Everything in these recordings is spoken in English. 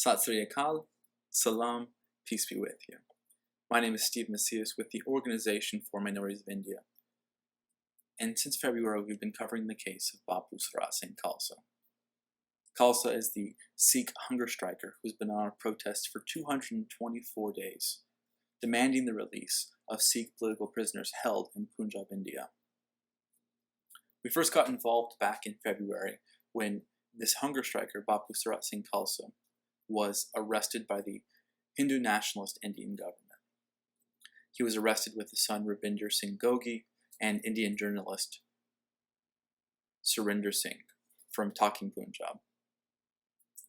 Sat Sri Akal, Salam, peace be with you. My name is Steve Macias with the Organization for Minorities of India. And since February, we've been covering the case of Bapu Surat Singh Khalsa. Khalsa is the Sikh hunger striker who's been on a protest for 224 days, demanding the release of Sikh political prisoners held in Punjab, India. We first got involved back in February when this hunger striker, Bapu Surat Singh Khalsa, was arrested by the Hindu nationalist Indian government. He was arrested with his son Ravinder Singh Gogi and Indian journalist Surinder Singh from Talking Punjab.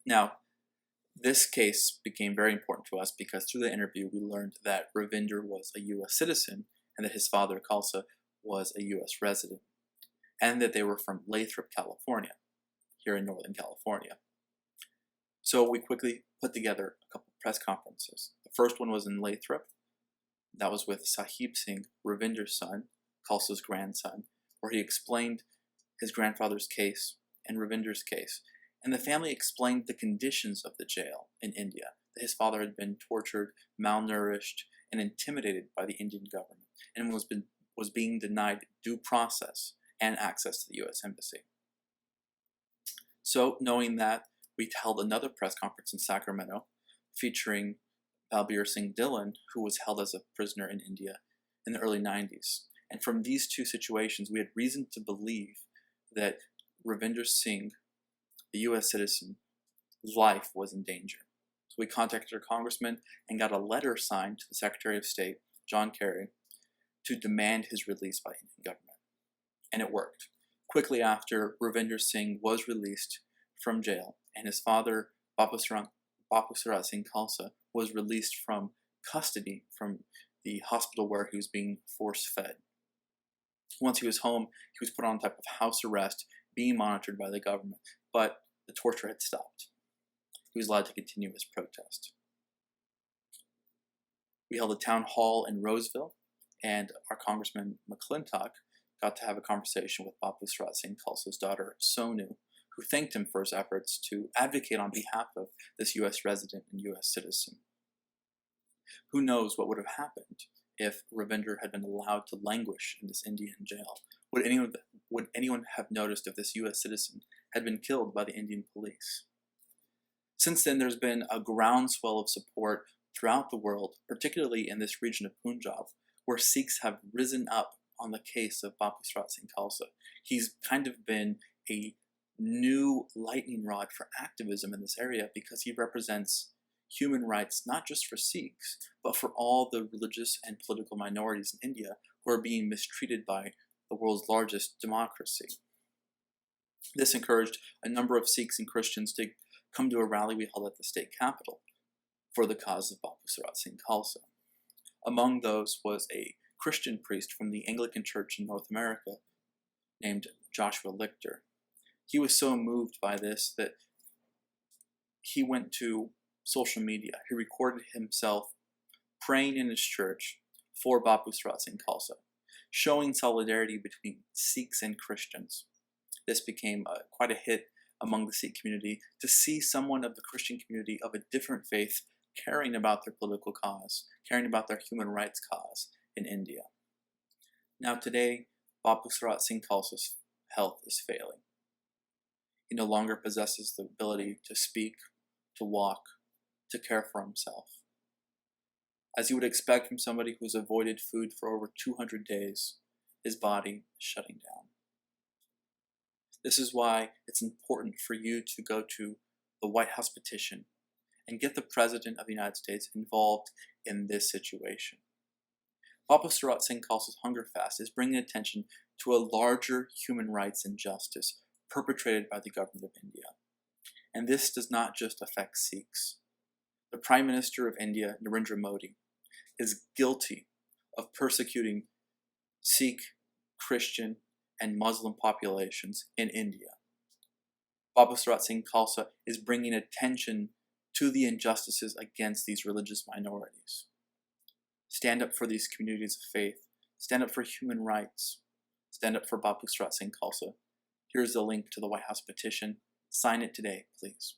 Now, this case became very important to us because through the interview we learned that Ravinder was a U.S. citizen and that his father Khalsa was a U.S. resident, and that they were from Lathrop, California, here in Northern California. So we quickly put together a couple of press conferences. The first one was in Lathrop. That was with Sahib Singh, Ravinder's son, Khalsa's grandson, where he explained his grandfather's case and Ravinder's case. And the family explained the conditions of the jail in India, that his father had been tortured, malnourished, and intimidated by the Indian government, and was being denied due process and access to the U.S. Embassy. So, knowing that, we held another press conference in Sacramento featuring Balbir Singh Dhillon, who was held as a prisoner in India in the early 90s. And from these two situations, we had reason to believe that Ravinder Singh, the U.S. citizen, life was in danger. So we contacted our congressman and got a letter signed to the Secretary of State, John Kerry, to demand his release by the Indian government. And it worked. Quickly after, Ravinder Singh was released from jail, and his father, Bapu Surat Singh Khalsa, was released from custody from the hospital where he was being force-fed. Once he was home, he was put on a type of house arrest, being monitored by the government, but the torture had stopped. He was allowed to continue his protest. We held a town hall in Roseville, and our Congressman McClintock got to have a conversation with Bapu Surat Singh Khalsa's daughter, Sonu, who thanked him for his efforts to advocate on behalf of this U.S. resident and U.S. citizen. Who knows what would have happened if Ravinder had been allowed to languish in this Indian jail? Would anyone have noticed if this U.S. citizen had been killed by the Indian police? Since then, there's been a groundswell of support throughout the world, particularly in this region of Punjab, where Sikhs have risen up on the case of Bapu Surat Singh Khalsa. He's kind of been a new lightning rod for activism in this area because he represents human rights not just for Sikhs, but for all the religious and political minorities in India who are being mistreated by the world's largest democracy. This encouraged a number of Sikhs and Christians to come to a rally we held at the state capitol for the cause of Bapu Surat Singh Khalsa. Among those was a Christian priest from the Anglican Church in North America named Joshua Lichter. He was so moved by this that he went to social media. He recorded himself praying in his church for Bapu Surat Singh Khalsa, showing solidarity between Sikhs and Christians. This became quite a hit among the Sikh community to see someone of the Christian community of a different faith caring about their political cause, caring about their human rights cause in India. Now today, Bapu Surat Singh Khalsa's health is failing. He no longer possesses the ability to speak, to walk, to care for himself. As you would expect from somebody who's avoided food for over 200 days, his body is shutting down. This is why it's important for you to go to the White House petition and get the President of the United States involved in this situation. Bapu Surat Singh Khalsa's hunger fast is bringing attention to a larger human rights injustice perpetrated by the government of India. And this does not just affect Sikhs. The Prime Minister of India, Narendra Modi, is guilty of persecuting Sikh, Christian, and Muslim populations in India. Bapu Surat Singh Khalsa is bringing attention to the injustices against these religious minorities. Stand up for these communities of faith. Stand up for human rights. Stand up for Bapu Surat Singh Khalsa. Here's the link to the White House petition. Sign it today, please.